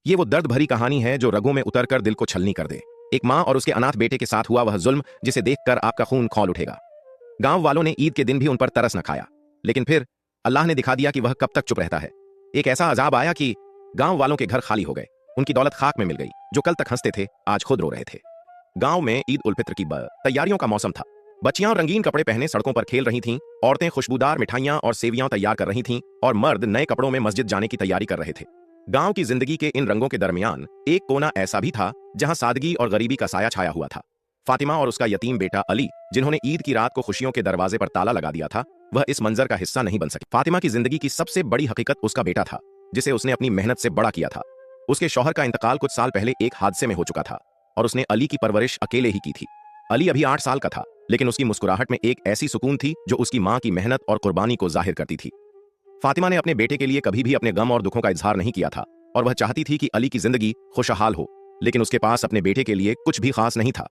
ये वो दर्द भरी कहानी है जो रगों में उतरकर दिल को छलनी कर दे। एक माँ और उसके अनाथ बेटे के साथ हुआ वह जुल्म जिसे देखकर आपका खून खौल उठेगा। गांव वालों ने ईद के दिन भी उन पर तरस न खाया, लेकिन फिर अल्लाह ने दिखा दिया कि वह कब तक चुप रहता है। एक ऐसा अजाब आया कि गांव वालों के घर खाली हो गए, उनकी दौलत खाक में मिल गई। जो कल तक हंसते थे आज खुद रो रहे थे। गांव में ईद उल फित्र की तैयारियों का मौसम था। बच्चियां रंगीन कपड़े पहने सड़कों पर खेल रही थीं, औरतें खुशबूदार मिठाइयां और सेवियां तैयार कर रही थीं और मर्द नए कपड़ों में मस्जिद जाने की तैयारी कर रहे थे। गांव की जिंदगी के इन रंगों के दरमियान एक कोना ऐसा भी था जहां सादगी और गरीबी का साया छाया हुआ था। फातिमा और उसका यतीम बेटा अली, जिन्होंने ईद की रात को खुशियों के दरवाजे पर ताला लगा दिया था, वह इस मंजर का हिस्सा नहीं बन सके। फातिमा की जिंदगी की सबसे बड़ी हकीकत उसका बेटा था, जिसे उसने अपनी मेहनत से बड़ा किया था। उसके शौहर का इंतकाल कुछ साल पहले एक हादसे में हो चुका था और उसने अली की परवरिश अकेले ही की थी। अली अभी 8 साल का था, लेकिन उसकी मुस्कुराहट में एक ऐसी सुकून थी जो उसकी मां की मेहनत और कुर्बानी को जाहिर करती थी। फातिमा ने अपने बेटे के लिए कभी भी अपने गम और दुखों का इजहार नहीं किया था और वह चाहती थी कि अली की जिंदगी खुशहाल हो, लेकिन उसके पास अपने बेटे के लिए कुछ भी खास नहीं था।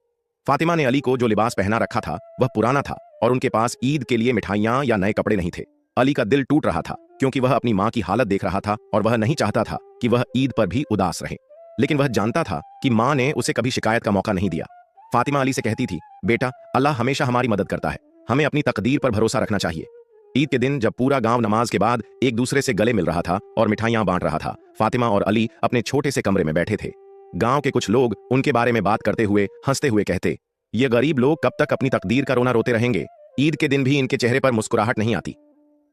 फातिमा ने अली को जो लिबास पहना रखा था वह पुराना था और उनके पास ईद के लिए मिठाइयां या नए कपड़े नहीं थे। अली का दिल टूट रहा था क्योंकि वह अपनी मां की हालत देख रहा था और वह नहीं चाहता था कि वह ईद पर भी उदास रहे, लेकिन वह जानता था कि मां ने उसे कभी शिकायत का मौका नहीं दिया। फातिमा अली से कहती थी, बेटा, अल्लाह हमेशा हमारी मदद करता है, हमें अपनी तकदीर पर भरोसा रखना चाहिए। ईद के दिन जब पूरा गांव नमाज के बाद एक दूसरे से गले मिल रहा था और मिठाइयां बांट रहा था, फातिमा और अली अपने छोटे से कमरे में बैठे थे। गांव के कुछ लोग उनके बारे में बात करते हुए हंसते हुए कहते, ये गरीब लोग कब तक अपनी तकदीर का रोना रोते रहेंगे, ईद के दिन भी इनके चेहरे पर मुस्कुराहट नहीं आती।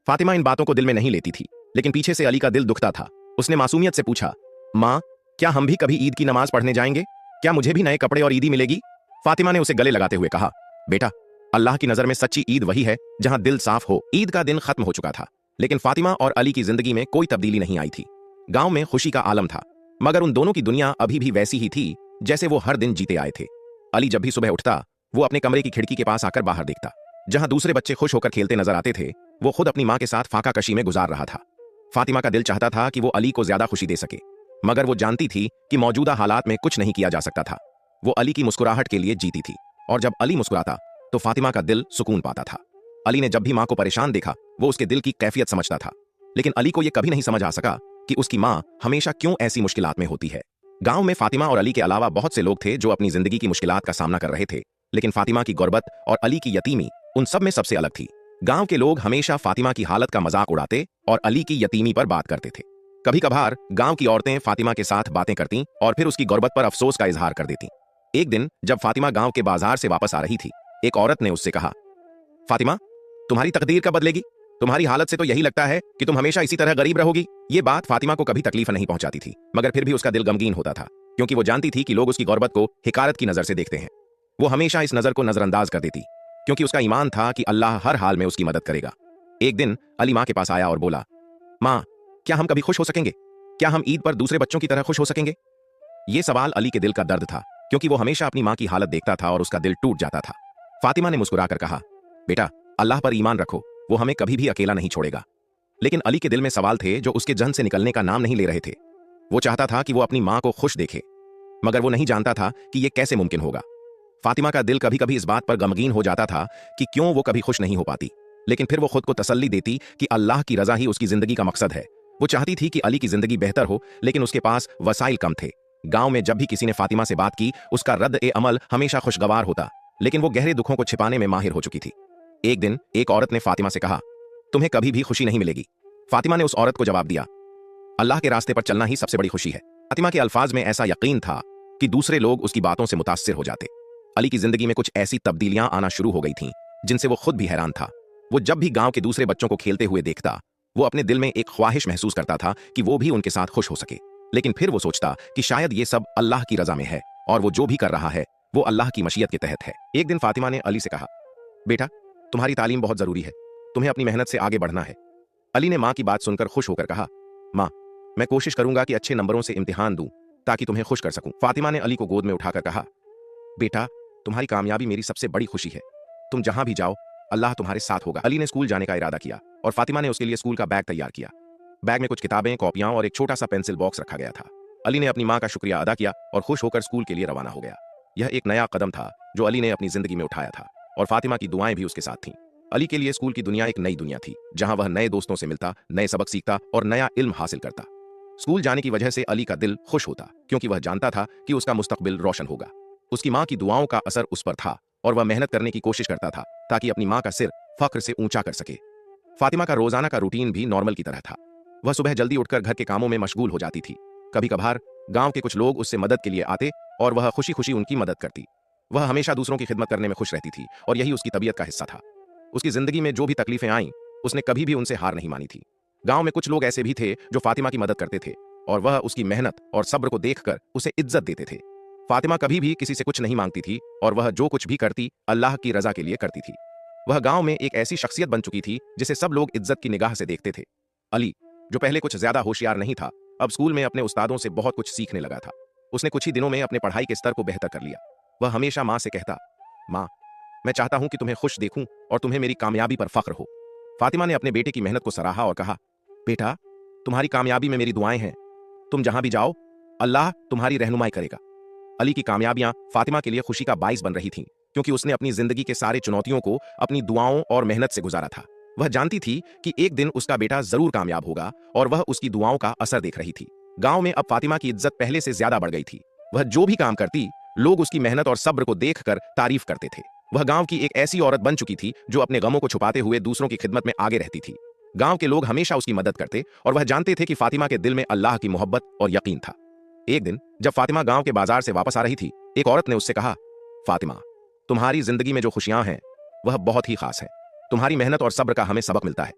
फातिमा इन बातों को दिल में नहीं लेती थी, लेकिन पीछे से अली का दिल दुखता था। उसने मासूमियत से पूछा, माँ, क्या हम भी कभी ईद की नमाज पढ़ने जाएंगे? क्या मुझे भी नए कपड़े और ईदी मिलेगी? फातिमा ने उसे गले लगाते हुए कहा, बेटा, अल्लाह की नजर में सच्ची ईद वही है जहां दिल साफ हो। ईद का दिन खत्म हो चुका था, लेकिन फातिमा और अली की जिंदगी में कोई तब्दीली नहीं आई थी। गांव में खुशी का आलम था, मगर उन दोनों की दुनिया अभी भी वैसी ही थी जैसे वो हर दिन जीते आए थे। अली जब भी सुबह उठता, वो अपने कमरे की खिड़की के पास आकर बाहर देखता। जहां दूसरे बच्चे खुश होकर खेलते नजर आते थे, वो खुद अपनी मां के साथ फाका कशी में गुजार रहा था। फातिमा का दिल चाहता था कि वो अली को ज्यादा खुशी दे सके, मगर वो जानती थी कि मौजूदा हालात में कुछ नहीं किया जा सकता था। वो अली की मुस्कुराहट के लिए जीती थी और जब अली मुस्कुराता तो फातिमा का दिल सुकून पाता था। अली ने जब भी मां को परेशान देखा, वो उसके दिल की कैफियत समझता था, लेकिन अली को यह कभी नहीं समझ आ सका कि उसकी मां हमेशा क्यों ऐसी मुश्किलात में होती है। गांव में फातिमा और अली के अलावा बहुत से लोग थे जो अपनी जिंदगी की मुश्किलात का सामना कर रहे थे, लेकिन फातिमा की गुर्बत और अली की यतीमी उन सब में सबसे अलग थी। गांव के लोग हमेशा फातिमा की हालत का मजाक उड़ाते और अली की यतीमी पर बात करते थे। कभी कभार गांव की औरतें फातिमा के साथ बातें करती और फिर उसकी गुर्बत पर अफसोस का इजहार कर देती। एक दिन जब फातिमा गांव के बाजार से वापस आ रही थी, एक औरत ने उससे कहा, फातिमा, तुम्हारी तकदीर कब बदलेगी? तुम्हारी हालत से तो यही लगता है कि तुम हमेशा इसी तरह गरीब रहोगी। ये बात फातिमा को कभी तकलीफ नहीं पहुंचाती थी, मगर फिर भी उसका दिल गमगीन होता था, क्योंकि वो जानती थी कि लोग उसकी गुर्बत को हिकारत की नजर से देखते हैं। वो हमेशा इस नजर को नजरअंदाज कर देती, क्योंकि उसका ईमान था कि अल्लाह हर हाल में उसकी मदद करेगा। एक दिन अली मां के पास आया और बोला, मां, क्या हम कभी खुश हो सकेंगे? क्या हम ईद पर दूसरे बच्चों की तरह खुश हो सकेंगे? ये सवाल अली के दिल का दर्द था, क्योंकि वो हमेशा अपनी मां की हालत देखता था और उसका दिल टूट जाता था। फातिमा ने मुस्कुराकर कहा, बेटा, अल्लाह पर ईमान रखो, वो हमें कभी भी अकेला नहीं छोड़ेगा। लेकिन अली के दिल में सवाल थे जो उसके जहन से निकलने का नाम नहीं ले रहे थे। वो चाहता था कि वो अपनी मां को खुश देखे, मगर वो नहीं जानता था कि यह कैसे मुमकिन होगा। फातिमा का दिल कभी कभी इस बात पर गमगीन हो जाता था कि क्यों वो कभी खुश नहीं हो पाती, लेकिन फिर वो खुद को तसल्ली देती कि अल्लाह की रजा ही उसकी जिंदगी का मकसद है। वो चाहती थी कि अली की जिंदगी बेहतर हो, लेकिन उसके पास वसाइल कम थे। गांव में जब भी किसी ने फातिमा से बात की, उसका रद्द-ए-अमल हमेशा खुशगवार होता, लेकिन वो गहरे दुखों को छिपाने में माहिर हो चुकी थी। एक दिन एक औरत ने फातिमा से कहा, तुम्हें कभी भी खुशी नहीं मिलेगी। फातिमा ने उस औरत को जवाब दिया, अल्लाह के रास्ते पर चलना ही सबसे बड़ी खुशी है। फातिमा के अल्फाज में ऐसा यकीन था कि दूसरे लोग उसकी बातों से मुतासिर हो जाते। अली की जिंदगी में कुछ ऐसी तब्दीलियां आना शुरू हो गई थीं जिनसे वो खुद भी हैरान था। वो जब भी गांव के दूसरे बच्चों को खेलते हुए देखता, वो अपने दिल में एक ख्वाहिश महसूस करता था कि वो भी उनके साथ खुश हो सके, लेकिन फिर वो सोचता कि शायद ये सब अल्लाह की रजा में है और वो जो भी कर रहा है वो अल्लाह की मशीयत के तहत है। एक दिन फातिमा ने अली से कहा, बेटा, तुम्हारी तालीम बहुत जरूरी है, तुम्हें अपनी मेहनत से आगे बढ़ना है। अली ने मां की बात सुनकर खुश होकर कहा, मां, मैं कोशिश करूंगा कि अच्छे नंबरों से इम्तिहान दूं ताकि तुम्हें खुश कर सकूं। फातिमा ने अली को गोद में उठाकर कहा, बेटा, तुम्हारी कामयाबी मेरी सबसे बड़ी खुशी है। तुम जहां भी जाओ, अल्लाह तुम्हारे साथ होगा। अली ने स्कूल जाने का इरादा किया और फातिमा ने उसके लिए स्कूल का बैग तैयार किया। बैग में कुछ किताबें, कॉपियां और एक छोटा सा पेंसिल बॉक्स रखा गया था। अली ने अपनी मां का शुक्रिया अदा किया और खुश होकर स्कूल के लिए रवाना हो गया। यह एक नया कदम था जो अली ने अपनी जिंदगी में उठाया था और फातिमा की दुआएं भी उसके साथ थीं। अली के लिए स्कूल की दुनिया एक नई दुनिया थी, जहां वह नए दोस्तों से मिलता, नए सबक सीखता और नया इल्म हासिल करता। स्कूल जाने की वजह से अली का दिल खुश होता, क्योंकि वह जानता था कि उसका मुस्तकबिल रोशन होगा। उसकी माँ की दुआओं का असर उस पर था और वह मेहनत करने की कोशिश करता था ताकि अपनी माँ का सिर फख्र से ऊंचा कर सके। फातिमा का रोजाना का रूटीन भी नॉर्मल की तरह था। वह सुबह जल्दी उठकर घर के कामों में मशगूल हो जाती थी। कभी कभार गांव के कुछ लोग उससे मदद के लिए आते और वह खुशी खुशी उनकी मदद करती। वह हमेशा दूसरों की खिदमत करने में खुश रहती थी और यही उसकी तबीयत का हिस्सा था। उसकी जिंदगी में जो भी तकलीफें आईं, उसने कभी भी उनसे हार नहीं मानी थी। गांव में कुछ लोग ऐसे भी थे जो फातिमा की मदद करते थे और वह उसकी मेहनत और सब्र को देखकर उसे इज्जत देते थे। फातिमा कभी भी किसी से कुछ नहीं मांगती थी और वह जो कुछ भी करती अल्लाह की रजा के लिए करती थी। वह गांव में एक ऐसी शख्सियत बन चुकी थी जिसे सब लोग इज्जत की निगाह से देखते थे। अली, जो पहले कुछ ज्यादा होशियार नहीं था, अब स्कूल में अपने उस्तादों से बहुत कुछ सीखने लगा था। उसने कुछ ही दिनों में अपने पढ़ाई के स्तर को बेहतर कर लिया। वह हमेशा माँ से कहता, माँ, मैं चाहता हूं कि तुम्हें खुश देखूं और तुम्हें मेरी कामयाबी पर फख्र हो। फातिमा ने अपने बेटे की मेहनत को सराहा और कहा, बेटा, तुम्हारी कामयाबी में मेरी दुआएं हैं। तुम जहां भी जाओ, अल्लाह तुम्हारी रहनुमाई करेगा। अली की कामयाबियां फातिमा के लिए खुशी का बाइस बन रही थीं, क्योंकि उसने अपनी जिंदगी के सारे चुनौतियों को अपनी दुआओं और मेहनत से गुजारा था। वह जानती थी कि एक दिन उसका बेटा जरूर कामयाब होगा और वह उसकी दुआओं का असर देख रही थी। गांव में अब फातिमा की इज्जत पहले से ज्यादा बढ़ गई थी। वह जो भी काम करती, लोग उसकी मेहनत और सब्र को देखकर तारीफ करते थे। वह गांव की एक ऐसी औरत बन चुकी थी जो अपने गमों को छुपाते हुए दूसरों की खिदमत में आगे रहती थी। गांव के लोग हमेशा उसकी मदद करते और वह जानते थे कि फातिमा के दिल में अल्लाह की मोहब्बत और यकीन था। एक दिन जब फातिमा गांव के बाजार से वापस आ रही थी, एक औरत ने उससे कहा, फातिमा, तुम्हारी जिंदगी में जो खुशियां हैं वह बहुत ही खास है। तुम्हारी मेहनत और सब्र का हमें सबक मिलता है।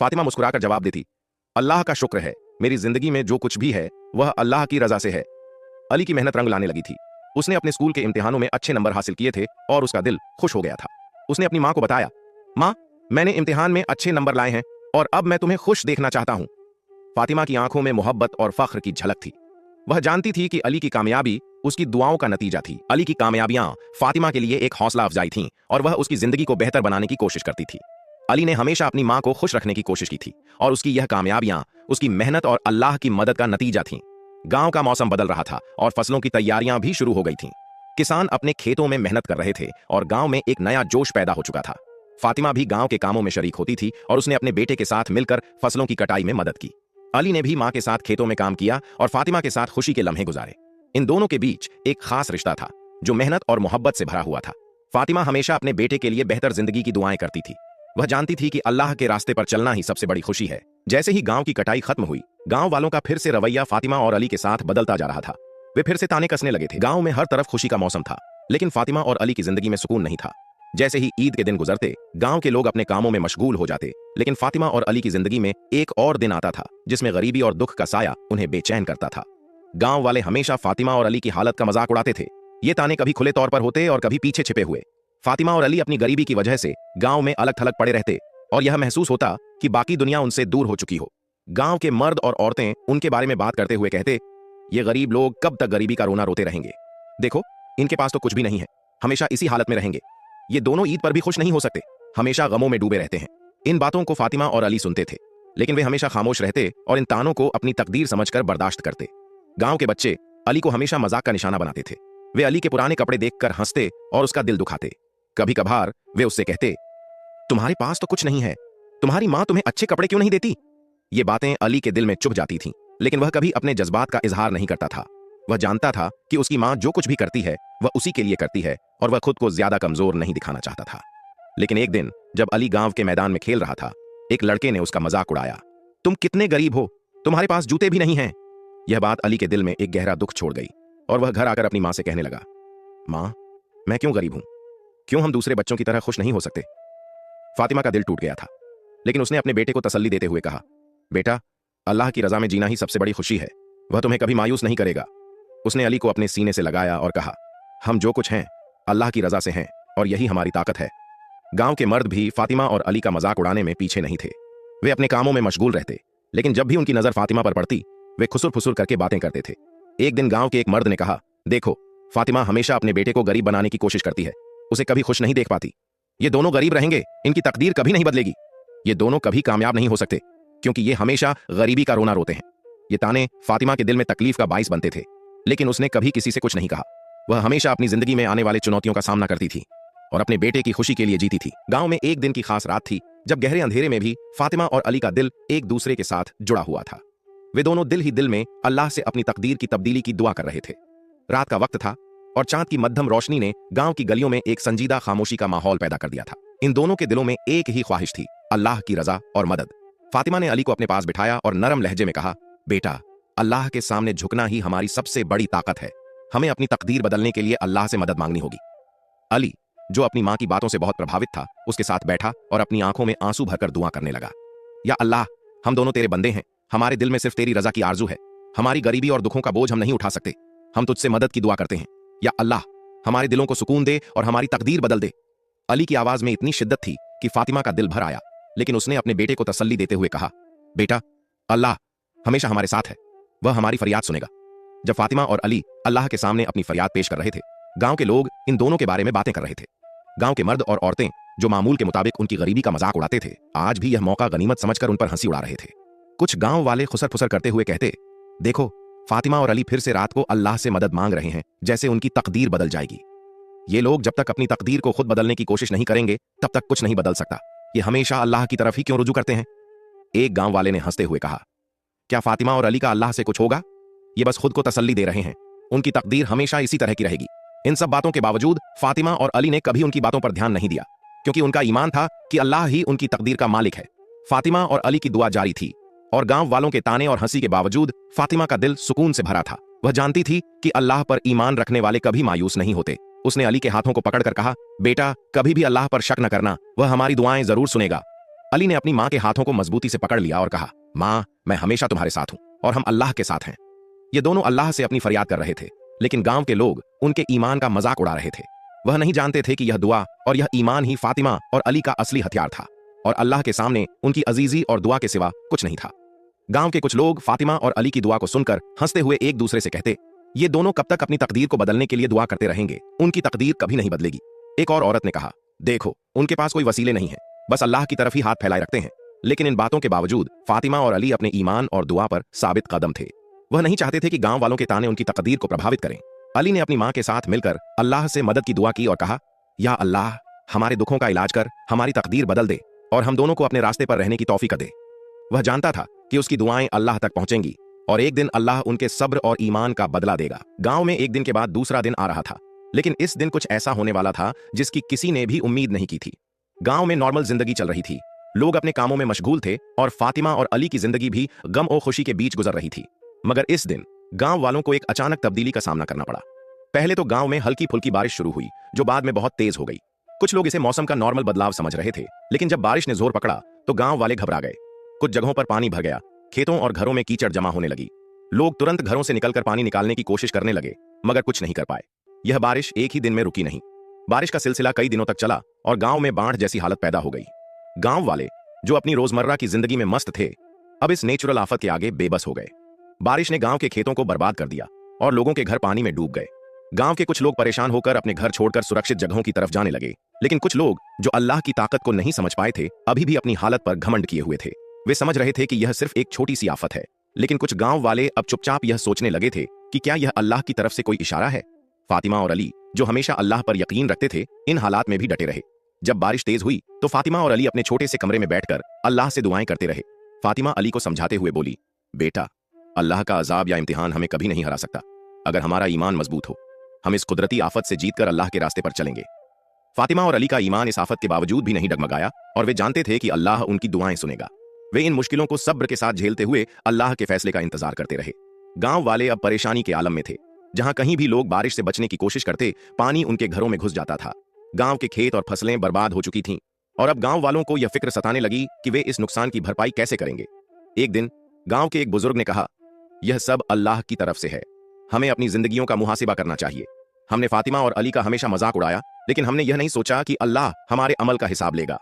फातिमा मुस्कुराकर जवाब देती, अल्लाह का शुक्र है, मेरी जिंदगी में जो कुछ भी है वह अल्लाह की रजा से है। अली की मेहनत रंग लाने लगी थी। उसने अपने स्कूल के इम्तिहानों में अच्छे नंबर हासिल किए थे और उसका दिल खुश हो गया था। उसने अपनी माँ को बताया, माँ, मैंने इम्तिहान में अच्छे नंबर लाए हैं और अब मैं तुम्हें खुश देखना चाहता हूं। फातिमा की आंखों में मोहब्बत और फख्र की झलक थी। वह जानती थी कि अली की कामयाबी उसकी दुआओं का नतीजा थी। अली की कामयाबियां फातिमा के लिए एक हौसला अफजाई थीं और वह उसकी जिंदगी को बेहतर बनाने की कोशिश करती थी। अली ने हमेशा अपनी माँ को खुश रखने की कोशिश की थी और उसकी यह कामयाबियां उसकी मेहनत और अल्लाह की मदद का नतीजा थीं। गांव का मौसम बदल रहा था और फसलों की तैयारियां भी शुरू हो गई थीं। किसान अपने खेतों में मेहनत कर रहे थे और गांव में एक नया जोश पैदा हो चुका था। फातिमा भी गांव के कामों में शरीक होती थी और उसने अपने बेटे के साथ मिलकर फसलों की कटाई में मदद की। अली ने भी मां के साथ खेतों में काम किया और फातिमा के साथ खुशी के लम्हे गुजारे। इन दोनों के बीच एक खास रिश्ता था जो मेहनत और मोहब्बत से भरा हुआ था। फातिमा हमेशा अपने बेटे के लिए बेहतर जिंदगी की दुआएं करती थी। वह जानती थी कि अल्लाह के रास्ते पर चलना ही सबसे बड़ी खुशी है। जैसे ही गांव की कटाई खत्म हुई, गांव वालों का फिर से रवैया फातिमा और अली के साथ बदलता जा रहा था। वे फिर से ताने कसने लगे थे। गांव में हर तरफ खुशी का मौसम था, लेकिन फातिमा और अली की जिंदगी में सुकून नहीं था। जैसे ही ईद के दिन गुजरते, गांव के लोग अपने कामों में मशगूल हो जाते, लेकिन फातिमा और अली की जिंदगी में एक और दिन आता था जिसमें गरीबी और दुख का साया उन्हें बेचैन करता था। गांव वाले हमेशा फातिमा और अली की हालत का मजाक उड़ाते थे। ये ताने कभी खुले तौर पर होते और कभी पीछे छिपे हुए। फातिमा और अली अपनी गरीबी की वजह से गांव में अलग थलग पड़े रहते और यह महसूस होता कि बाकी दुनिया उनसे दूर हो चुकी हो। गांव के मर्द और औरतें उनके बारे में बात करते हुए कहते, ये गरीब लोग कब तक गरीबी का रोना रोते रहेंगे। देखो, इनके पास तो कुछ भी नहीं है, हमेशा इसी हालत में रहेंगे। ये दोनों ईद पर भी खुश नहीं हो सकते, हमेशा गमों में डूबे रहते हैं। इन बातों को फातिमा और अली सुनते थे, लेकिन वे हमेशा खामोश रहते और इन तानों को अपनी तकदीर समझकर बर्दाश्त करते। गांव के बच्चे अली को हमेशा मजाक का निशाना बनाते थे। वे अली के पुराने कपड़े देखकर हंसते और उसका दिल दुखाते। कभी कभार वे उससे कहते, तुम्हारे पास तो कुछ नहीं है, तुम्हारी मां तुम्हें अच्छे कपड़े क्यों नहीं देती। ये बातें अली के दिल में चुभ जाती थीं, लेकिन वह कभी अपने जज्बात का इजहार नहीं करता था। वह जानता था कि उसकी मां जो कुछ भी करती है वह उसी के लिए करती है और वह खुद को ज्यादा कमजोर नहीं दिखाना चाहता था। लेकिन एक दिन जब अली गांव के मैदान में खेल रहा था, एक लड़के ने उसका मजाक उड़ाया, तुम कितने गरीब हो, तुम्हारे पास जूते भी नहीं हैं। यह बात अली के दिल में एक गहरा दुख छोड़ गई और वह घर आकर अपनी मां से कहने लगा, मां, मैं क्यों गरीब हूं, क्यों हम दूसरे बच्चों की तरह खुश नहीं हो सकते। फातिमा का दिल टूट गया था, लेकिन उसने अपने बेटे को तसल्ली देते हुए कहा, बेटा, अल्लाह की रजा में जीना ही सबसे बड़ी खुशी है, वह तुम्हें कभी मायूस नहीं करेगा। उसने अली को अपने सीने से लगाया और कहा, हम जो कुछ हैं अल्लाह की रजा से हैं और यही हमारी ताकत है। गांव के मर्द भी फातिमा और अली का मजाक उड़ाने में पीछे नहीं थे। वे अपने कामों में मशगूल रहते, लेकिन जब भी उनकी नजर फातिमा पर पड़ती, वे खुसुर फुसुर करके बातें करते थे। एक दिन गांव के एक मर्द ने कहा, देखो, फातिमा हमेशा अपने बेटे को गरीब बनाने की कोशिश करती है, उसे कभी खुश नहीं देख पाती। ये दोनों गरीब रहेंगे, इनकी तकदीर कभी नहीं बदलेगी। ये दोनों कभी कामयाब नहीं हो सकते, क्योंकि ये हमेशा गरीबी का रोना रोते हैं। ये ताने फातिमा के दिल में तकलीफ का बाइस बनते थे, लेकिन उसने कभी किसी से कुछ नहीं कहा। वह हमेशा अपनी जिंदगी में आने वाले चुनौतियों का सामना करती थी और अपने बेटे की खुशी के लिए जीती थी। गांव में एक दिन की खास रात थी जब गहरे अंधेरे में भी फातिमा और अली का दिल एक दूसरे के साथ जुड़ा हुआ था। वे दोनों दिल ही दिल में अल्लाह से अपनी तकदीर की तब्दीली की दुआ कर रहे थे। रात का वक्त था और चांद की मध्यम रोशनी ने गांव की गलियों में एक संजीदा खामोशी का माहौल पैदा कर दिया था। इन दोनों के दिलों में एक ही ख्वाहिश थी, अल्लाह की रजा और मदद। फातिमा ने अली को अपने पास बिठाया और नरम लहजे में कहा, बेटा, अल्लाह के सामने झुकना ही हमारी सबसे बड़ी ताकत है। हमें अपनी तकदीर बदलने के लिए अल्लाह से मदद मांगनी होगी। अली, जो अपनी मां की बातों से बहुत प्रभावित था, उसके साथ बैठा और अपनी आंखों में आंसू भरकर दुआ करने लगा। या अल्लाह, हम दोनों तेरे बंदे हैं, हमारे दिल में सिर्फ तेरी रजा की आरजू है। हमारी गरीबी और दुखों का बोझ हम नहीं उठा सकते, हम तुझसे मदद की दुआ करते हैं। या अल्लाह, हमारे दिलों को सुकून दे और हमारी तकदीर बदल दे। अली की आवाज में इतनी शिद्दत थी कि फातिमा का दिल भर आया, लेकिन उसने अपने बेटे को तसल्ली देते हुए कहा, बेटा, अल्लाह हमेशा हमारे साथ है, वह हमारी फरियाद सुनेगा। जब फातिमा और अली अल्लाह के सामने अपनी फरियाद पेश कर रहे थे, गांव के लोग इन दोनों के बारे में बातें कर रहे थे। गांव के मर्द और औरतें, जो मामूल के मुताबिक उनकी गरीबी का मजाक उड़ाते थे, आज भी यह मौका गनीमत समझकर उन पर हंसी उड़ा रहे थे। कुछ गांव वाले खुसर फुसर करते हुए कहते, देखो, फातिमा और अली फिर से रात को अल्लाह से मदद मांग रहे हैं, जैसे उनकी तकदीर बदल जाएगी। ये लोग जब तक अपनी तकदीर को खुद बदलने की कोशिश नहीं करेंगे, तब तक कुछ नहीं बदल सकता। ये हमेशा अल्लाह की तरफ ही क्यों रुजू करते हैं? एक गांव वाले ने हंसते हुए कहा, क्या फातिमा और अली का अल्लाह से कुछ होगा? ये बस खुद को तसल्ली दे रहे हैं, उनकी तकदीर हमेशा इसी तरह की रहेगी। इन सब बातों के बावजूद फातिमा और अली ने कभी उनकी बातों पर ध्यान नहीं दिया, क्योंकि उनका ईमान था कि अल्लाह ही उनकी तकदीर का मालिक है। फातिमा और अली की दुआ जारी थी और गांव वालों के ताने और हंसी के बावजूद फातिमा का दिल सुकून से भरा था। वह जानती थी कि अल्लाह पर ईमान रखने वाले कभी मायूस नहीं होते। उसने अली के हाथों को पकड़कर कहा, बेटा, कभी भी अल्लाह पर शक न करना, वह हमारी दुआएं जरूर सुनेगा। अली ने अपनी मां के हाथों को मजबूती से पकड़ लिया और कहा, मां, मैं हमेशा तुम्हारे साथ हूं और हम अल्लाह के साथ हैं। ये दोनों अल्लाह से अपनी फरियाद कर रहे थे, लेकिन गांव के लोग उनके ईमान का मजाक उड़ा रहे थे। वह नहीं जानते थे कि यह दुआ और यह ईमान ही फातिमा और अली का असली हथियार था, और अल्लाह के सामने उनकी अजीजी और दुआ के सिवा कुछ नहीं था। गांव के कुछ लोग फातिमा और अली की दुआ को सुनकर हंसते हुए एक दूसरे से कहते, ये दोनों कब तक अपनी तकदीर को बदलने के लिए दुआ करते रहेंगे? उनकी तकदीर कभी नहीं बदलेगी। एक और औरत ने कहा, देखो, उनके पास कोई वसीले नहीं है, बस अल्लाह की तरफ ही हाथ फैलाए रखते हैं। लेकिन इन बातों के बावजूद फातिमा और अली अपने ईमान और दुआ पर साबित कदम थे। वह नहीं चाहते थे कि गांव वालों के ताने उनकी तकदीर को प्रभावित करें। अली ने अपनी मां के साथ मिलकर अल्लाह से मदद की दुआ की और कहा, या अल्लाह, हमारे दुखों का इलाज कर, हमारी तकदीर बदल दे और हम दोनों को अपने रास्ते पर रहने की तौफीक दे। वह जानता था कि उसकी दुआएं अल्लाह तक पहुंचेंगी और एक दिन अल्लाह उनके सब्र और ईमान का बदला देगा। गांव में एक दिन के बाद दूसरा दिन आ रहा था, लेकिन इस दिन कुछ ऐसा होने वाला था जिसकी किसी ने भी उम्मीद नहीं की थी। गांव में नॉर्मल जिंदगी चल रही थी, लोग अपने कामों में मशगूल थे और फातिमा और अली की जिंदगी भी गम और खुशी के बीच गुजर रही थी। मगर इस दिन गांव वालों को एक अचानक तब्दीली का सामना करना पड़ा। पहले तो गांव में हल्की फुल्की बारिश शुरू हुई, जो बाद में बहुत तेज हो गई। कुछ लोग इसे मौसम का नॉर्मल बदलाव समझ रहे थे, लेकिन जब बारिश ने जोर पकड़ा तो गांव वाले घबरा गए। कुछ जगहों पर पानी भर गया, खेतों और घरों में कीचड़ जमा होने लगी। लोग तुरंत घरों से निकलकर पानी निकालने की कोशिश करने लगे, मगर कुछ नहीं कर पाए। यह बारिश एक ही दिन में रुकी नहीं। बारिश का सिलसिला कई दिनों तक चला और गांव में बाढ़ जैसी हालत पैदा हो गई। गांव वाले, जो अपनी रोजमर्रा की जिंदगी में मस्त थे, अब इस नेचुरल आफत के आगे बेबस हो गए। बारिश ने गांव के खेतों को बर्बाद कर दिया और लोगों के घर पानी में डूब गए। गांव के कुछ लोग परेशान होकर अपने घर छोड़कर सुरक्षित जगहों की तरफ जाने लगे, लेकिन कुछ लोग जो अल्लाह की ताकत को नहीं समझ पाए थे, अभी भी अपनी हालत पर घमंड किए हुए थे। वे समझ रहे थे कि यह सिर्फ एक छोटी सी आफत है, लेकिन कुछ गांव वाले अब चुपचाप यह सोचने लगे थे कि क्या यह अल्लाह की तरफ से कोई इशारा है। फातिमा और अली, जो हमेशा अल्लाह पर यकीन रखते थे, इन हालात में भी डटे रहे। जब बारिश तेज हुई तो फातिमा और अली अपने छोटे से कमरे में बैठकर अल्लाह से दुआएं करते रहे। फातिमा अली को समझाते हुए बोली, बेटा, अल्लाह का अजाब या इम्तिहान हमें कभी नहीं हरा सकता। अगर हमारा ईमान मजबूत हो, हम इस कुदरती आफत से जीतकर अल्लाह के रास्ते पर चलेंगे। फातिमा और अली का ईमान इस आफत के बावजूद भी नहीं डगमगाया और वे जानते थे कि अल्लाह उनकी दुआएं सुनेगा। वे इन मुश्किलों को सब्र के साथ झेलते हुए अल्लाह के फैसले का इंतजार करते रहे। गांव वाले अब परेशानी के आलम में थे। जहां कहीं भी लोग बारिश से बचने की कोशिश करते, पानी उनके घरों में घुस जाता था। गांव के खेत और फसलें बर्बाद हो चुकी थीं और अब गांव वालों को यह फिक्र सताने लगी कि वे इस नुकसान की भरपाई कैसे करेंगे। एक दिन गांव के एक बुजुर्ग ने कहा, यह सब अल्लाह की तरफ से है, हमें अपनी जिंदगियों का मुहासिबा करना चाहिए। हमने फातिमा और अली का हमेशा मजाक उड़ाया, लेकिन हमने यह नहीं सोचा कि अल्लाह हमारे अमल का हिसाब लेगा।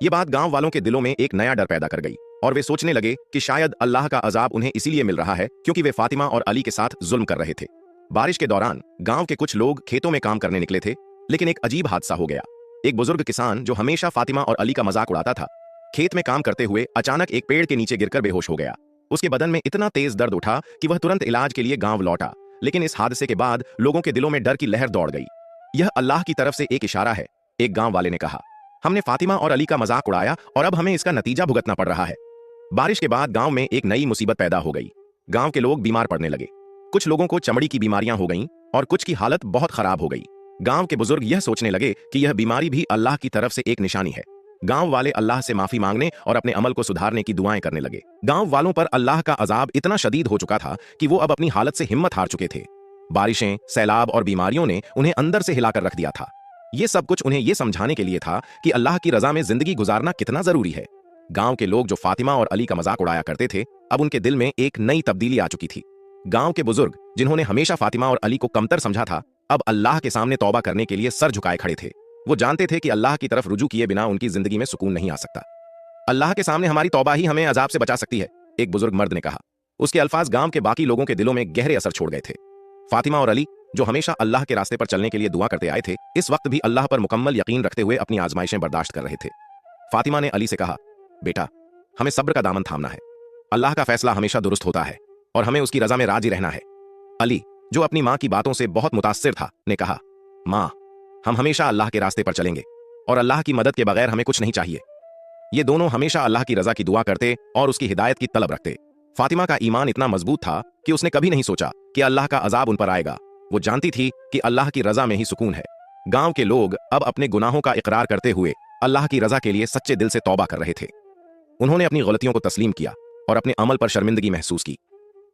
यह बात गांव वालों के दिलों में एक नया डर पैदा कर गई और वे सोचने लगे कि शायद अल्लाह का अजाब उन्हें इसीलिए मिल रहा है क्योंकि वे फातिमा और अली के साथ जुल्म कर रहे थे। बारिश के दौरान गांव के कुछ लोग खेतों में काम करने निकले थे, लेकिन एक अजीब हादसा हो गया। एक बुजुर्ग किसान जो हमेशा फातिमा और अली का मजाक उड़ाता था, खेत में काम करते हुए अचानक एक पेड़ के नीचे गिरकर बेहोश हो गया। उसके बदन में इतना तेज दर्द उठा कि वह तुरंत इलाज के लिए गांव लौटा, लेकिन इस हादसे के बाद लोगों के दिलों में डर की लहर दौड़ गई। यह अल्लाह की तरफ से एक इशारा है, एक गांव वाले ने कहा। हमने फातिमा और अली का मजाक उड़ाया और अब हमें इसका नतीजा भुगतना पड़ रहा है। बारिश के बाद गांव में एक नई मुसीबत पैदा हो गई। गांव के लोग बीमार पड़ने लगे। कुछ लोगों को चमड़ी की बीमारियां हो गईं और कुछ की हालत बहुत खराब हो गई। गांव के बुजुर्ग यह सोचने लगे कि यह बीमारी भी अल्लाह की तरफ से एक निशानी है। गांव वाले अल्लाह से माफी मांगने और अपने अमल को सुधारने की दुआएं करने लगे। गांव वालों पर अल्लाह का अजाब इतना शदीद हो चुका था कि वो अब अपनी हालत से हिम्मत हार चुके थे। बारिशें, सैलाब और बीमारियों ने उन्हें अंदर से हिलाकर रख दिया था। ये सब कुछ उन्हें यह समझाने के लिए था कि अल्लाह की रजा में जिंदगी गुजारना कितना जरूरी है। गांव के लोग जो फातिमा और अली का मजाक उड़ाया करते थे, अब उनके दिल में एक नई तब्दीली आ चुकी थी। गांव के बुजुर्ग, जिन्होंने हमेशा फातिमा और अली को कमतर समझा था, अब अल्लाह के सामने तौबा करने के लिए सर झुकाए खड़े थे। वो जानते थे कि अल्लाह की तरफ रुजू किए बिना उनकी जिंदगी में सुकून नहीं आ सकता। अल्लाह के सामने हमारी तौबा ही हमें अजाब से बचा सकती है, एक बुजुर्ग मर्द ने कहा। उसके अल्फाज गांव के बाकी लोगों के दिलों में गहरे असर छोड़ गए थे। फातिमा और अली, जो हमेशा अल्लाह के रास्ते पर चलने के लिए दुआ करते आए थे, इस वक्त भी अल्लाह पर मुकम्मल यकीन रखते हुए अपनी आजमाइशें बर्दाश्त कर रहे थे। फातिमा ने अली से कहा, बेटा, हमें सब्र का दामन थामना है। अल्लाह का फैसला हमेशा दुरुस्त होता है और हमें उसकी रजा में राजी रहना है। अली, जो अपनी मां की बातों से बहुत मुतासिर था, ने कहा, मां, हम हमेशा अल्लाह के रास्ते पर चलेंगे और अल्लाह की मदद के बगैर हमें कुछ नहीं चाहिए। ये दोनों हमेशा अल्लाह की रजा की दुआ करते और उसकी हिदायत की तलब रखते। फातिमा का ईमान इतना मजबूत था कि उसने कभी नहीं सोचा कि अल्लाह का अजाब उन पर आएगा। वो जानती थी कि अल्लाह की रजा में ही सुकून है। गांव के लोग अब अपने गुनाहों का इकरार करते हुए अल्लाह की रजा के लिए सच्चे दिल से तौबा कर रहे थे। उन्होंने अपनी गलतियों को तस्लीम किया और अपने अमल पर शर्मिंदगी महसूस की।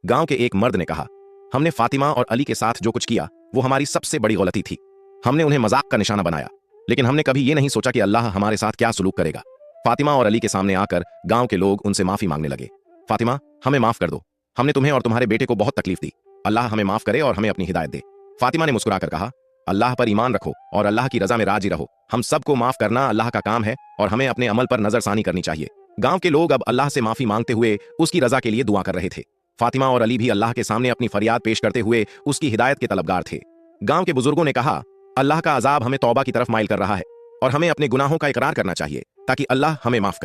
गांव के एक मर्द ने कहा, हमने फातिमा और अली के साथ जो कुछ किया वो हमारी सबसे बड़ी गलती थी। हमने उन्हें मजाक का निशाना बनाया, लेकिन हमने कभी ये नहीं सोचा कि अल्लाह हमारे साथ क्या सुलूक करेगा। फातिमा और अली के सामने आकर गांव के लोग उनसे माफी मांगने लगे। फातिमा, हमें माफ कर दो, हमने तुम्हें और तुम्हारे बेटे को बहुत तकलीफ दी। अल्लाह हमें माफ करे और हमें अपनी हिदायत दे। फातिमा ने मुस्कुराकर कहा, अल्लाह पर ईमान रखो और अल्लाह की रजा में राजी रहो। हम सबको माफ करना अल्लाह का काम है और हमें अपने अमल पर नजरसानी करनी चाहिए। गांव के लोग अब अल्लाह से माफी मांगते हुए उसकी रजा के लिए दुआ कर रहे थे। फातिमा और अली भी अल्लाह के सामने अपनी फरियाद पेश करते हुए उसकी हिदायत के तलबगार थे। गांव के बुजुर्गों ने कहा, अल्लाह का अजाब हमें तौबा की तरफ माइल कर रहा है और हमें अपने गुनाहों का इकरार करना चाहिए ताकि अल्लाह हमें माफ करे।